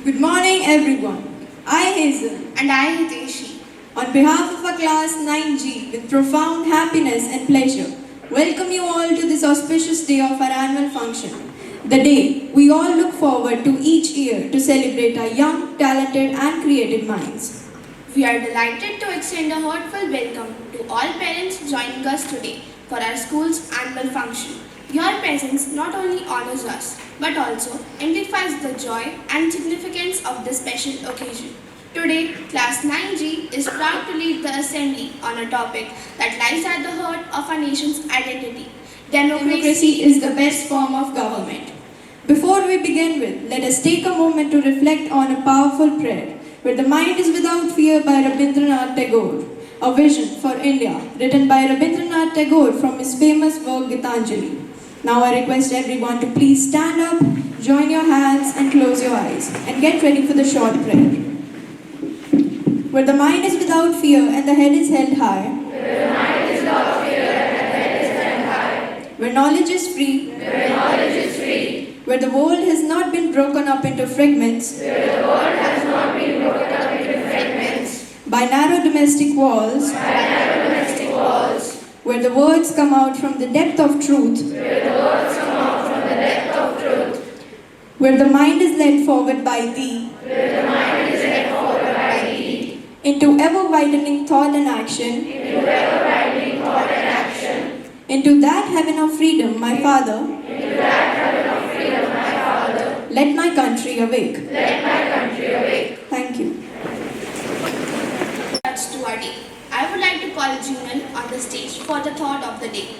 Good morning, everyone. I, Hazel, And I, Hiteshi. on behalf of our class 9G, with profound happiness and pleasure, welcome you all to this auspicious day of our annual function. The day we all look forward to each year to celebrate our young, talented, and creative minds. We are delighted to extend a heartfelt welcome to all parents joining us today for our school's annual function. Your presence not only honors us, but also amplifies the joy and significance of this special occasion. Today, Class 9G is proud to lead the assembly on a topic that lies at the heart of our nation's identity. Democracy is the best form of government. Before we begin with, let us take a moment to reflect on a powerful prayer, where the mind is without fear by Rabindranath Tagore, a vision for India, written by Rabindranath Tagore from his famous work Gitanjali. Now I request everyone to please stand up, join your hands and close your eyes, and get ready for the short prayer. Where the mind is without fear and the head is held high, where knowledge is free, where the world has not been broken up into fragments, by narrow domestic walls, where the words come out from the depth of truth, where the mind is led forward by thee, into ever-widening thought and action, into that heaven of freedom, my Father, let my country awake. Thank you. That's to our day. I would like to call Junal on the stage for the thought of the day.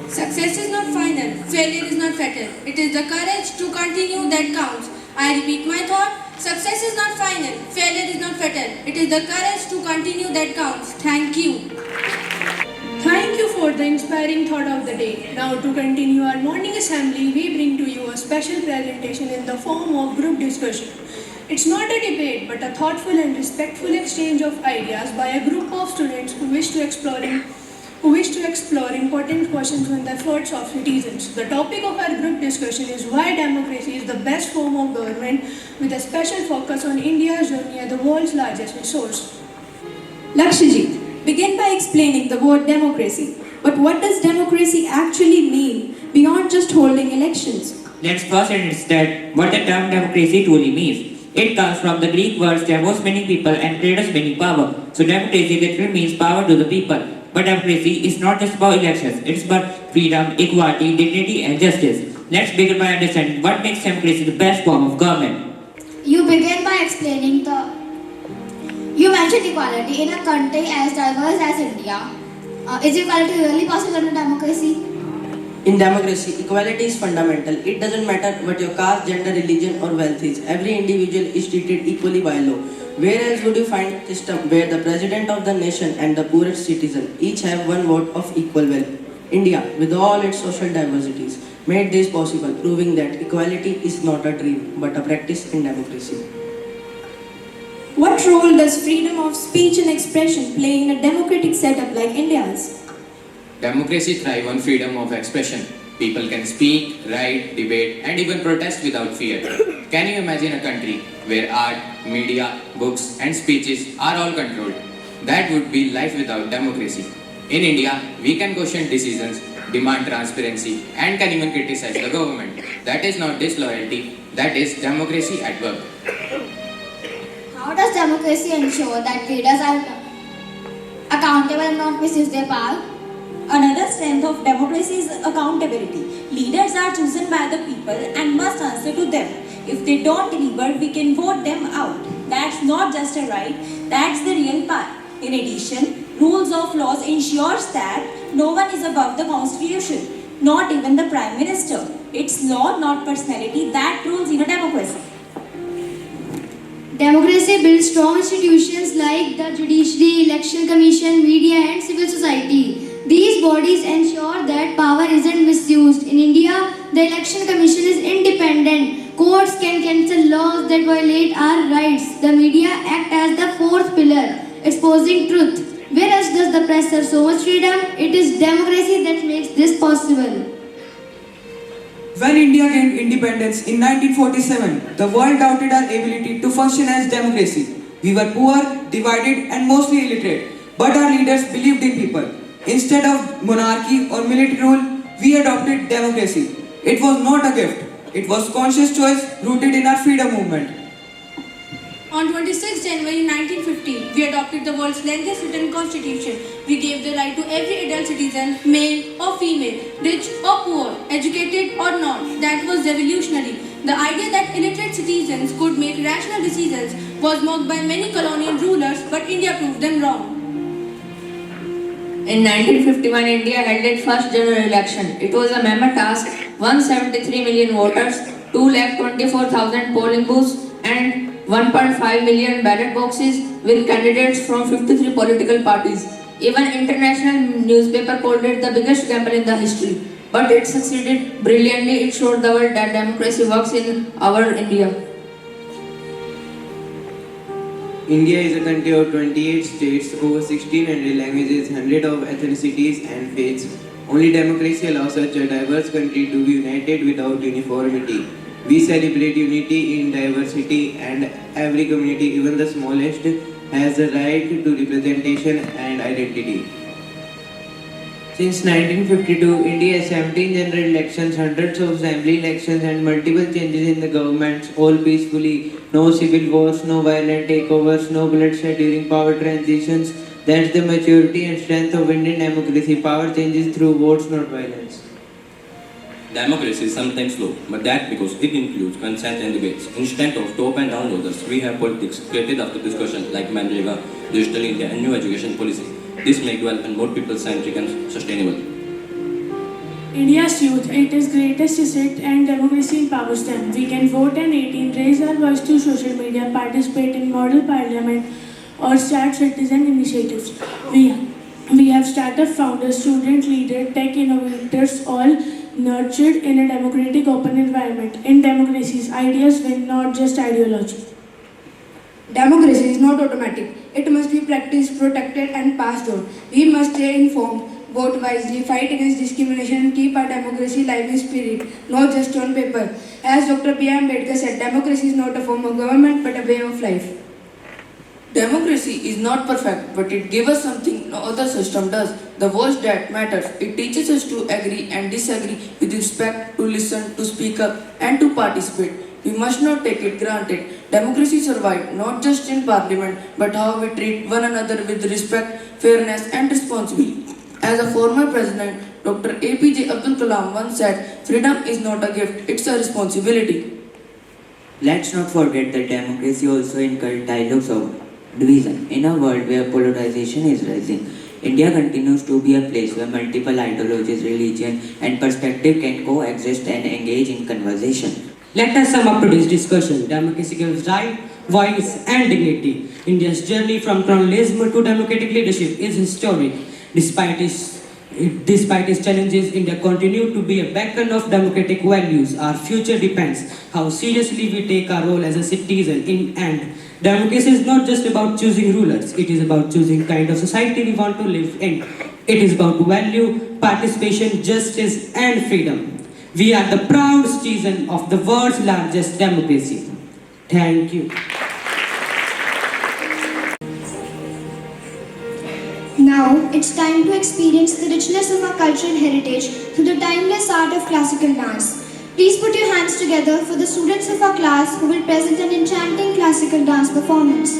Success is not final, failure is not fatal. It is the courage to continue that counts. I repeat my thought. Success is not final, failure is not fatal. It is the courage to continue that counts. Thank you. Thank you for the inspiring thought of the day. Now to continue our morning assembly, we bring to you a special presentation in the form of group discussion. It's not a debate but a thoughtful and respectful exchange of ideas by a group of students who wish to explore important questions on the efforts of citizens. The topic of our group discussion is why democracy is the best form of government, with a special focus on India's journey as the world's largest resource. Lakshajit, begin by explaining the word democracy. But what does democracy actually mean beyond just holding elections? Let's first understand what the term democracy truly means. It comes from the Greek words demos meaning people and kratos meaning power. So democracy literally means power to the people. But democracy is not just about elections, it's about freedom, equality, dignity and justice. Let's begin by understanding what makes democracy the best form of government. You begin by explaining You mentioned equality in a country as diverse as India. Is equality really possible in a democracy? In democracy, equality is fundamental. It doesn't matter what your caste, gender, religion or wealth is. Every individual is treated equally by law. Where else would you find a system where the president of the nation and the poorest citizen each have one vote of equal wealth? India, with all its social diversities, made this possible, proving that equality is not a dream but a practice in democracy. What role does freedom of speech and expression play in a democratic setup like India's? Democracy thrives on freedom of expression. People can speak, write, debate, and even protest without fear. Can you imagine a country where art, media, books, and speeches are all controlled? That would be life without democracy. In India, we can question decisions, demand transparency, and can even criticize the government. That is not disloyalty, that is democracy at work. How does democracy ensure that leaders are accountable and not misuse their power? Another strength of democracy is accountability. Leaders are chosen by the people and must answer to them. If they don't deliver, we can vote them out. That's not just a right, that's the real part. In addition, rules of laws ensures that no one is above the constitution, not even the prime minister. It's law, not personality, that rules in a democracy. Democracy builds strong institutions like the judiciary, election commission, media and civil society. These bodies ensure that power isn't misused. In India, the election commission is independent. Courts can cancel laws that violate our rights. The media act as the fourth pillar, exposing truth. Where else does the press have so much freedom? It is democracy that makes this possible. When India gained independence in 1947, the world doubted our ability to function as democracy. We were poor, divided, and mostly illiterate. But our leaders believed in people. Instead of monarchy or military rule, we adopted democracy. It was not a gift. It was conscious choice rooted in our freedom movement. On 26 January 1950, we adopted the world's longest written constitution. We gave the right to every adult citizen, male or female, rich or poor, educated or not. That was revolutionary. The idea that illiterate citizens could make rational decisions was mocked by many colonial rulers, but India proved them wrong. In 1951, India held its first general election. It was a mammoth task, 173 million voters, 2,24,000 polling booths, and 1.5 million ballot boxes with candidates from 53 political parties. Even international newspaper called it the biggest gamble in the history. But it succeeded brilliantly. It showed the world that democracy works in our India. India is a country of 28 states, over 1600 languages, hundreds of ethnicities and faiths. Only democracy allows such a diverse country to be united without uniformity. We celebrate unity in diversity, and every community, even the smallest, has a right to representation and identity. Since 1952, India has 17 general elections, hundreds of assembly elections, and multiple changes in the governments, all peacefully. No civil wars, no violent takeovers, no bloodshed during power transitions. That's the maturity and strength of Indian democracy. Power changes through votes, not violence. Democracy is sometimes slow, but that's because it includes consent and debates. Instead of top and down orders, we have politics created after discussion like Manrega, Digital India, and new education policy. This makes development more people-centric and sustainable. India's youth, at its greatest asset, and democracy empowers them. We can vote at 18, raise our voice through social media, participate in model parliament, or start citizen initiatives. We have startup founders, student leaders, tech innovators, all nurtured in a democratic open environment. In democracies, ideas win, not just ideology. Democracy is not automatic. It must be practiced, protected and passed on. We must stay informed, vote wisely, fight against discrimination and keep our democracy alive in spirit, not just on paper. As Dr. B. Ambedkar said, democracy is not a form of government but a way of life. Democracy is not perfect, but it gives us something no other system does. The voice that matters. It teaches us to agree and disagree with respect, to listen, to speak up, and to participate. We must not take it granted. Democracy survives not just in parliament, but how we treat one another with respect, fairness, and responsibility. As a former president, Dr. APJ Abdul Kalam once said, "Freedom is not a gift, it's a responsibility." Let's not forget that democracy also encourages dialogues of division. In a world where polarization is rising, India continues to be a place where multiple ideologies, religion, and perspective can coexist and engage in conversation. Let us sum up today's discussion. Democracy gives right, voice, and dignity. India's journey from colonialism to democratic leadership is historic. Despite its challenges, India continues to be a beacon of democratic values. Our future depends how seriously we take our role as a citizen. In end, democracy is not just about choosing rulers. It is about choosing kind of society we want to live in. It is about value, participation, justice, and freedom. We are the proud citizen of the world's largest democracy. Thank you. Now, it's time to experience the richness of our cultural heritage through the timeless art of classical dance. Please put your hands together for the students of our class who will present an enchanting classical dance performance.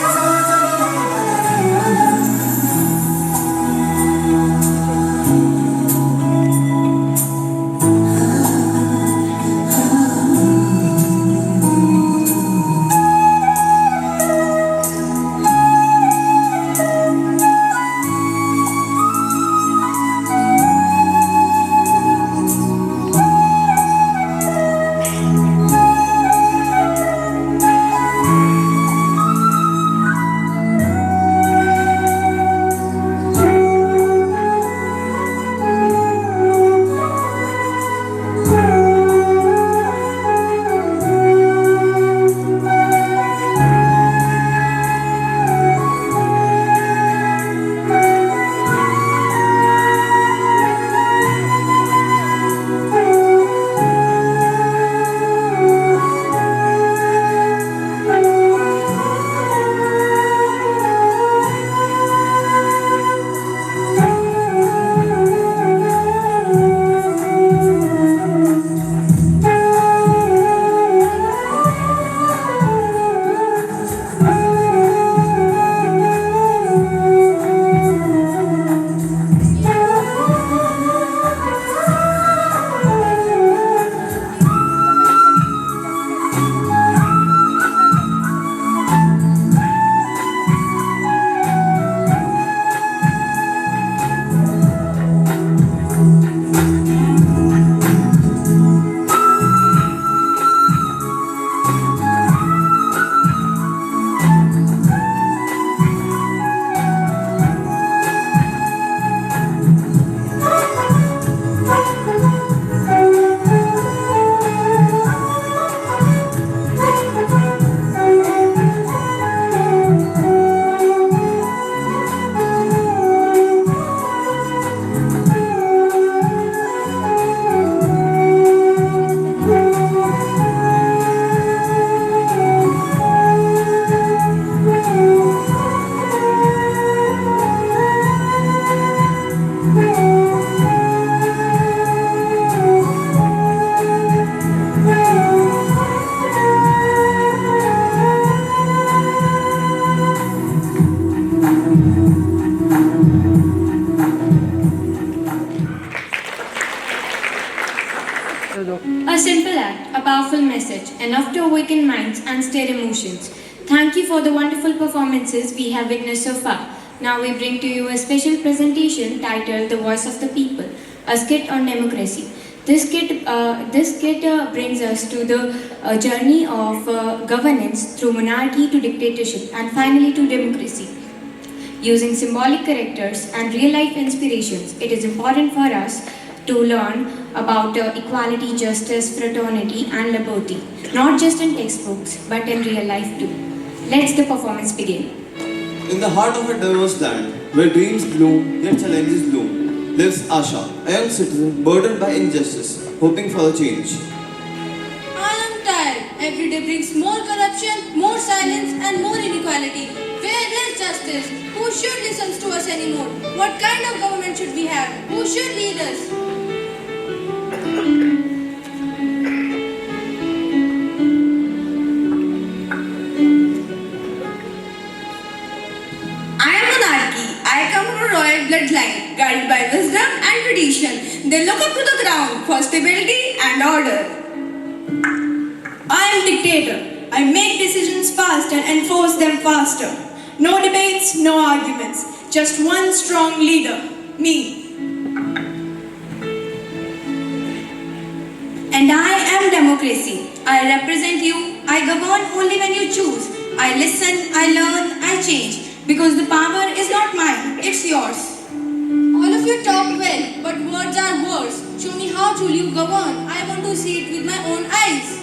Sa knowledge, enough to awaken minds and stir emotions. Thank you for the wonderful performances we have witnessed so far. Now we bring to you a special presentation titled The Voice of the People, a skit on democracy. This skit brings us to the journey of governance through monarchy to dictatorship and finally to democracy. Using symbolic characters and real-life inspirations, it is important for us to learn about equality, justice, fraternity and liberty, not just in textbooks, but in real life too. Let's the performance begin. In the heart of a diverse land, where dreams bloom, yet challenges loom, lives Asha, a young citizen burdened by injustice, hoping for a change. I am tired. Every day brings more corruption, more silence and more inequality. Where is justice? Who should listen to us anymore? What kind of government should we have? Who should lead us? I am monarchy. I come from a royal bloodline, guided by wisdom and tradition. They look up to the ground for stability and order. I am dictator. I make decisions fast and enforce them faster. No debates, no arguments. Just one strong leader, me. And I am democracy. I represent you. I govern only when you choose. I listen, I learn, I change. Because the power is not mine, it's yours. All of you talk well, but words are words. Show me how truly you govern. I want to see it with my own eyes.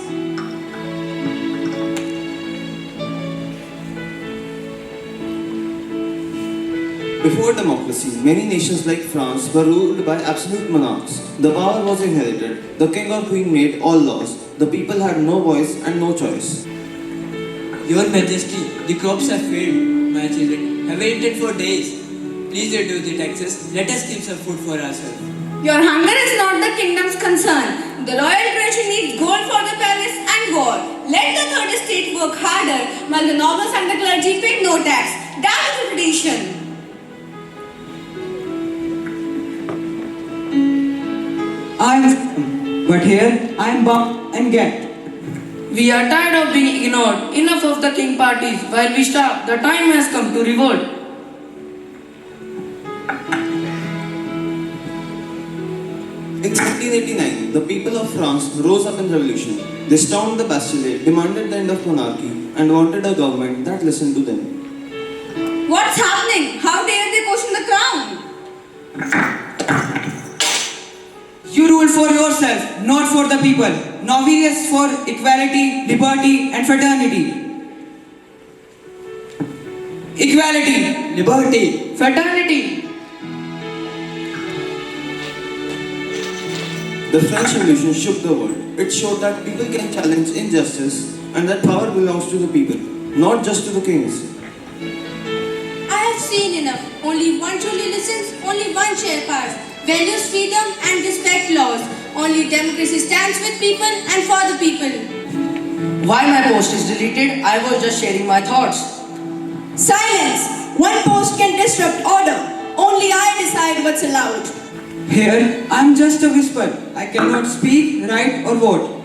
Before democracy, many nations like France were ruled by absolute monarchs. The power was inherited. The king or queen made all laws. The people had no voice and no choice. Your Majesty, the crops have failed. My children have waited for days. Please reduce the taxes. Let us keep some food for ourselves. Your hunger is not the kingdom's concern. The royal treasury needs gold for the palace and war. Let the third estate work harder while the nobles and the clergy pay no tax. That is the tradition. But here I am bound and gagged. We are tired of being ignored. Enough of the king parties. While we starve, the time has come to revolt. In 1789, the people of France rose up in revolution. They stormed the Bastille, demanded the end of monarchy, and wanted a government that listened to them. What's happening? How dare they question the crown? You rule for yourself, not for the people. Now we race for equality, liberty and fraternity. Equality, liberty, fraternity. The French Revolution shook the world. It showed that people can challenge injustice and that power belongs to the people, not just to the kings. I have seen enough. Only one truly listens, only one chair pass. Values freedom and respect laws. Only democracy stands with people and for the people. Why my post is deleted? I was just sharing my thoughts. Silence! One post can disrupt order. Only I decide what's allowed. Here I am just a whisper. I cannot speak, write or vote.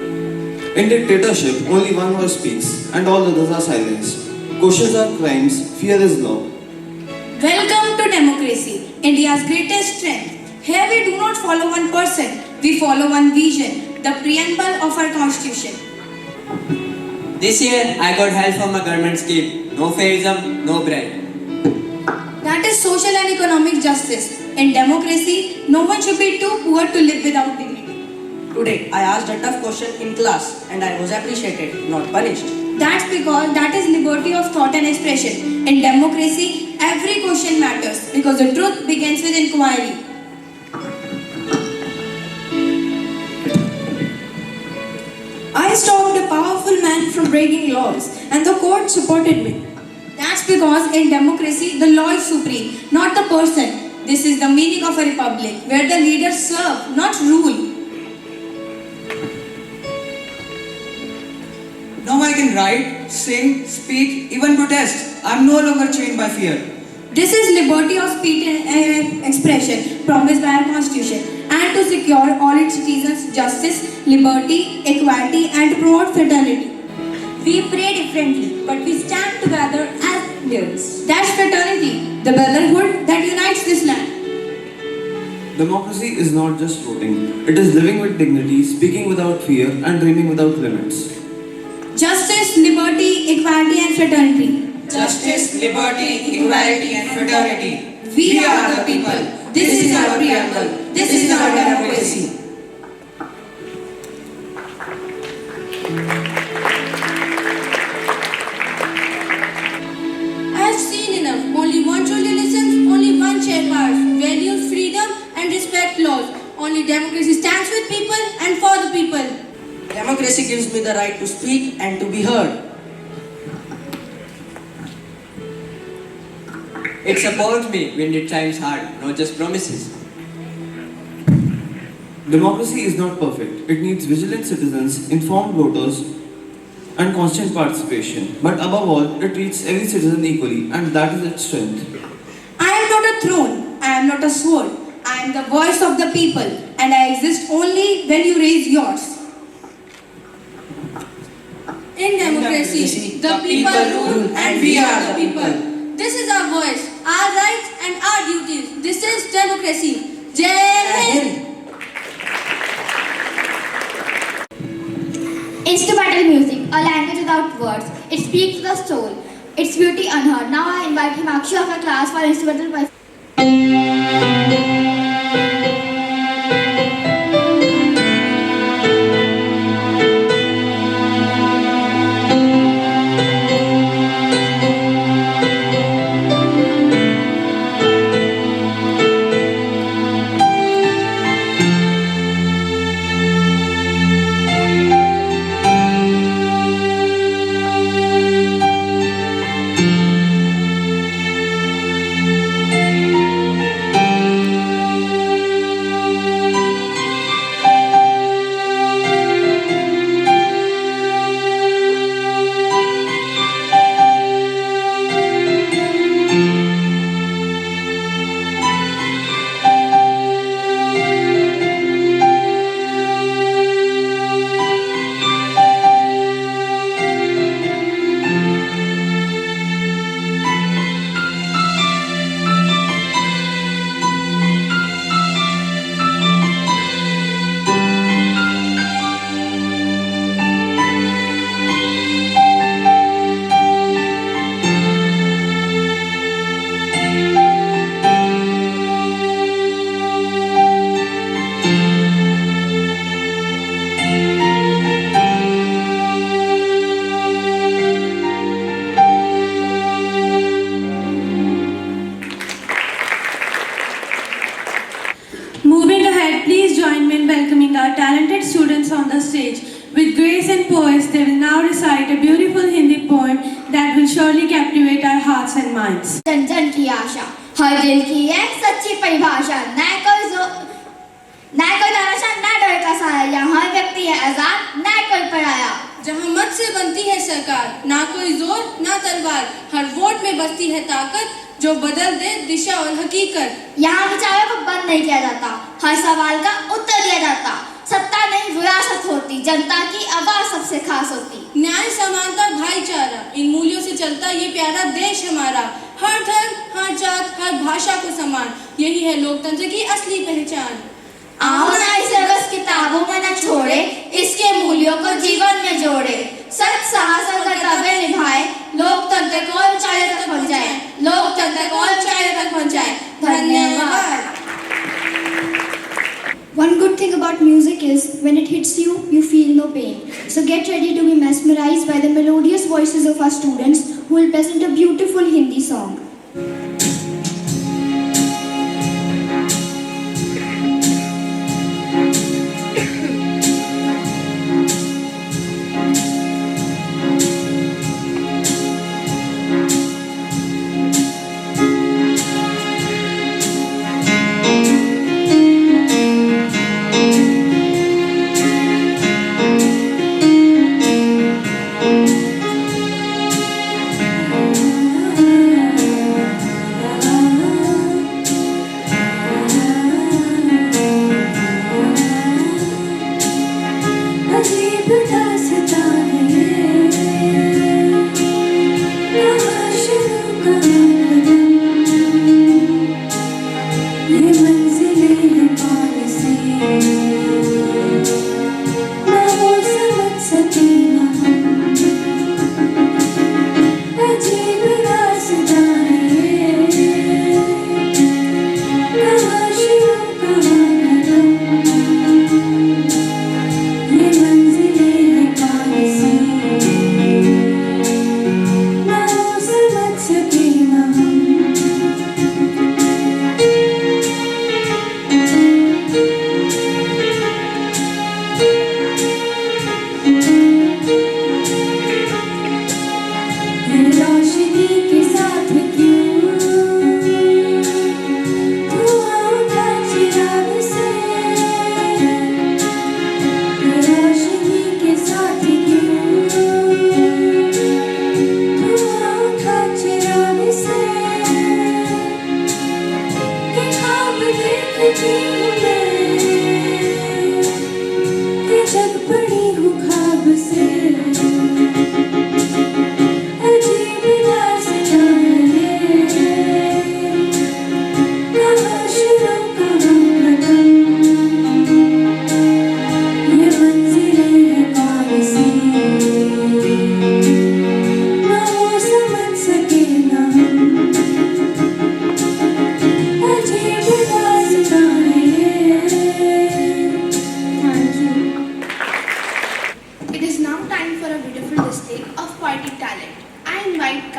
In dictatorship, only one voice speaks and all others are silenced. Questions are crimes, fear is law. Welcome to democracy, India's greatest strength. Here we do not follow one person, we follow one vision, the preamble of our constitution. This year I got help from a government scheme. No fairism, no bread. That is social and economic justice. In democracy, no one should be too poor to live without dignity. Today I asked a tough question in class and I was appreciated, not punished. That's because that is liberty of thought and expression. In democracy, every question matters because the truth begins with inquiry. I stopped a powerful man from breaking laws and the court supported me. That's because in democracy, the law is supreme, not the person. This is the meaning of a republic, where the leaders serve, not rule. Now I can write, sing, speak, even protest. I am no longer chained by fear. This is liberty of speech and expression promised by our constitution. and to secure all its citizens justice, liberty, equality, and promote fraternity. We pray differently, but we stand together as Indians. That's fraternity, the brotherhood that unites this land. Democracy is not just voting, it is living with dignity, speaking without fear, and dreaming without limits. Justice, liberty, equality, and fraternity. Justice, liberty, equality, and fraternity. We are the people. This is our preamble. This is our democracy. I have seen enough. Only one truly listens, only one chair powers, values freedom and respect laws. Only democracy stands with people and for the people. Democracy gives me the right to speak and to be heard. It supports me when it times hard, not just promises. Democracy is not perfect. It needs vigilant citizens, informed voters, and constant participation. But above all, it treats every citizen equally, and that is its strength. I am not a throne. I am not a sword. I am the voice of the people, and I exist only when you raise yours. In democracy, the people rule and we are the people. This is our voice, our rights and our duties. This is democracy. Jai Hind! Instrumental music, a language without words. It speaks to the soul. Its beauty unheard. Now I invite Himakshu of our class for instrumental performance. Moving ahead, please join me in welcoming our talented students on the stage. With grace and poise, they will now recite a beautiful Hindi poem that will surely captivate our hearts and minds. जन जन की आशा, हर दिल की एक सच्ची परिभाषा, न कोई तमाशा, न डर का साया, यहाँ हर व्यक्ति है आजाद, न कोई पराया। जहाँ मत से बनती है सरकार, ना कोई जोर ना तलवार, हर वोट में बसती है ताकत जो बदल दे दिशा और हकीकत। यहाँ विचारों को बंद नहीं किया जाता, हर सवाल का उत्तर दिया जाता। सत्ता नहीं विरासत होती, जनता की आवाज सबसे खास होती। न्याय समानता भाईचारा, इन मूल्यों से चलता ये प्यारा देश हमारा। हर धर्म, हर जात, हर भाषा को समान, यही है लोकतंत्र की असली पहचान। आओ ना इसे बस किताबों में न छोड़े, इसके मूल्यों को जीवन में जोड़े। सच साहस और कर्तव्य निभाए, लोकतंत्र को ऊंचाई तक पहुंचाए, लोकतंत्र को ऊंचाई तक पहुंचाए। धन्यवाद। One good thing about music is when it hits you, you feel no pain. So get ready to be mesmerized by the melodious voices of our students who will present a beautiful Hindi song.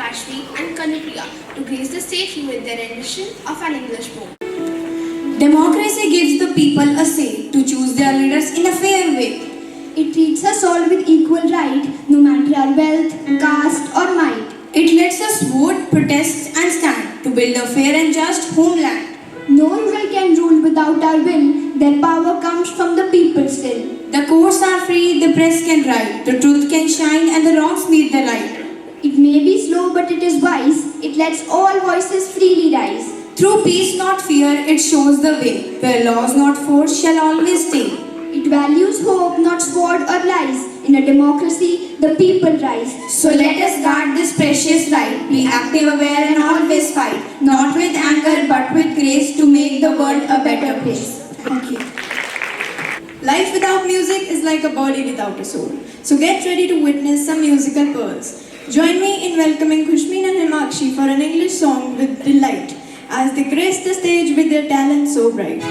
Ashvi and Kanupriya to grace the stage with their rendition of an English poem. Democracy gives the people a say to choose their leaders in a fair way. It treats us all with equal right, no matter our wealth, caste or might. It lets us vote, protest and stand to build a fair and just homeland. No ruler can rule without our will. Their power comes from the people still. The courts are free, the press can write, the truth can shine and the wrongs meet the light. It may be slow but it is wise. It lets all voices freely rise. Through peace not fear, it shows the way. Where laws not force shall always stay. It values hope, not sword or lies. In a democracy, the people rise. So let us guard this precious right. Be active, aware and always fight. Not with anger but with grace to make the world a better place. Thank you. Life without music is like a body without a soul. So get ready to witness some musical pearls. Join me in welcoming Khushmeen and Himakshi for an English song with delight as they grace the stage with their talent so bright.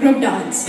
Group dance.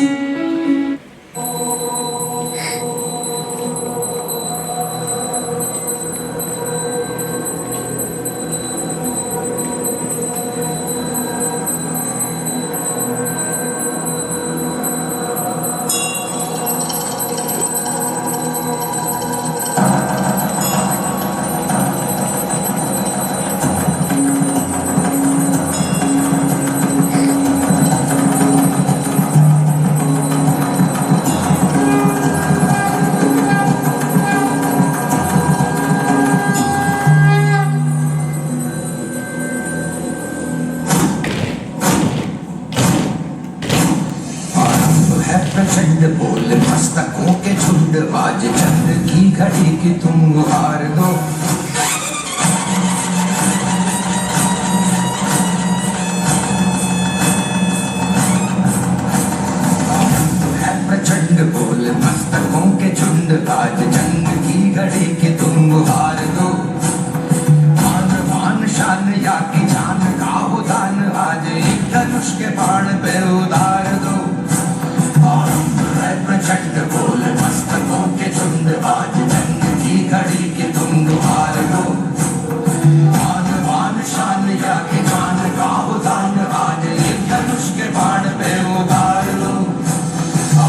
प्रचंड बोल मस्तकों के झुंड आज चंद की घड़ी की तुम हार दो है प्रचंड बोल मस्तकों के झुंड आज जंग की घड़ी की तुम हार दो मान मान शान या की जान का हो दान आज एक धनुष के बाण पे उतार दो प्रचंड बोल मस्तकों के झुंड आज जंग की घड़ी के तुम हार दो मान मान शान या की जान का हो दान आज एक धनुष के बाण पे उतार दो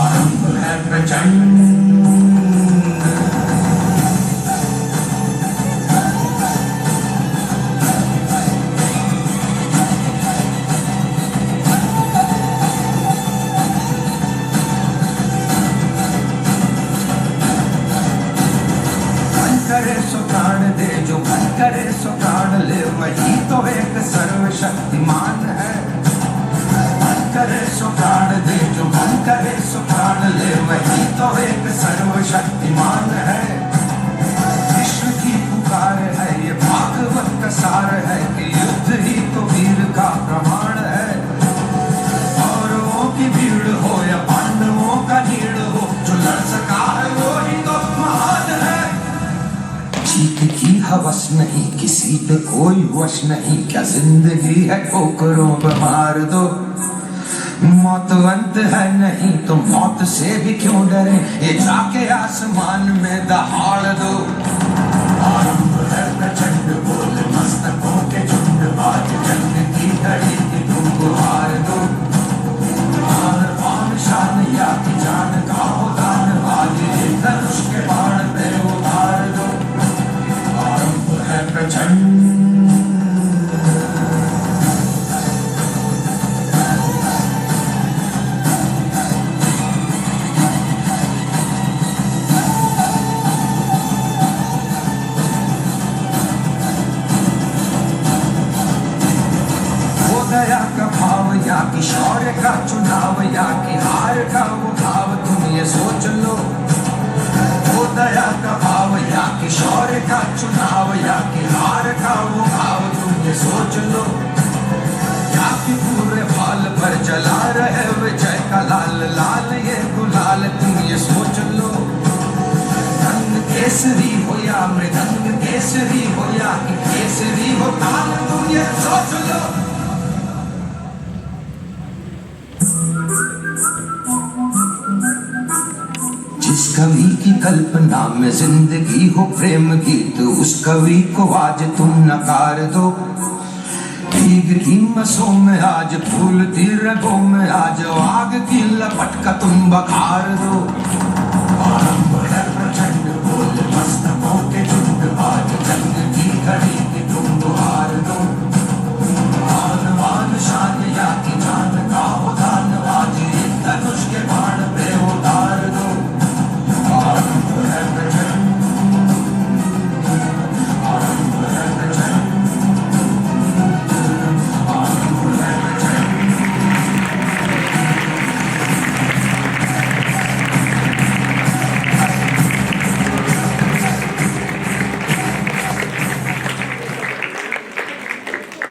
आरंभ है प्रचंड करे सो प्राण दे जो मन करे सो प्राण ले वही तो एक सर्वशक्तिमान है मन करे सो प्राण दे जो मन करे सो प्राण ले, वही तो एक सर्वशक्तिमान है। विश्व की पुकार है ये भागवत का सार है कि युद्ध ही तो वीर का प्रमाण है। कौरवों की भीड़ हो या पांडवों का नीड़ हो, जो लड़ सका है वो ही तो महान है। जीत की हवस नहीं, किसी पे कोई वश नहीं, क्या जिंदगी है ठोकरों पे मार दो। मौत अंत है नहीं तो मौत से भी क्यों डरे, ये जाके आसमान में दहाड़ दो। आरंभ है प्रचंड बोल मस्तकों के झुंड, आज जंग की घड़ी की तुम गुहार दो। आन बान शान या की जान का हो दान, आज ये धनुष के बाण पे उतार दो। आरंभ है प्रचंड दया का भाव या कि शौर्य का चुनाव या कि हार का वो भाव, तुम ये सोच लो। वो दया का भाव या कि शौर्य का चुनाव या कि हार का वो भाव, तुम ये सोच लो। या कि पूरे बाल पर जला रहे विजय का लाल लाल ये गुलाल, तुम ये सोच लो। रंग केसरी हो या मृदंग केसरी हो या कि केसरी हो ताल, तुम ये सोच लो। जिस कवि की कल्पना में जिंदगी हो प्रेम गीत, उस कवि को आज तुम नकार दो। भीग की मसों में आज फूलती रगों में आज आग की लपट का तुम बखार दो।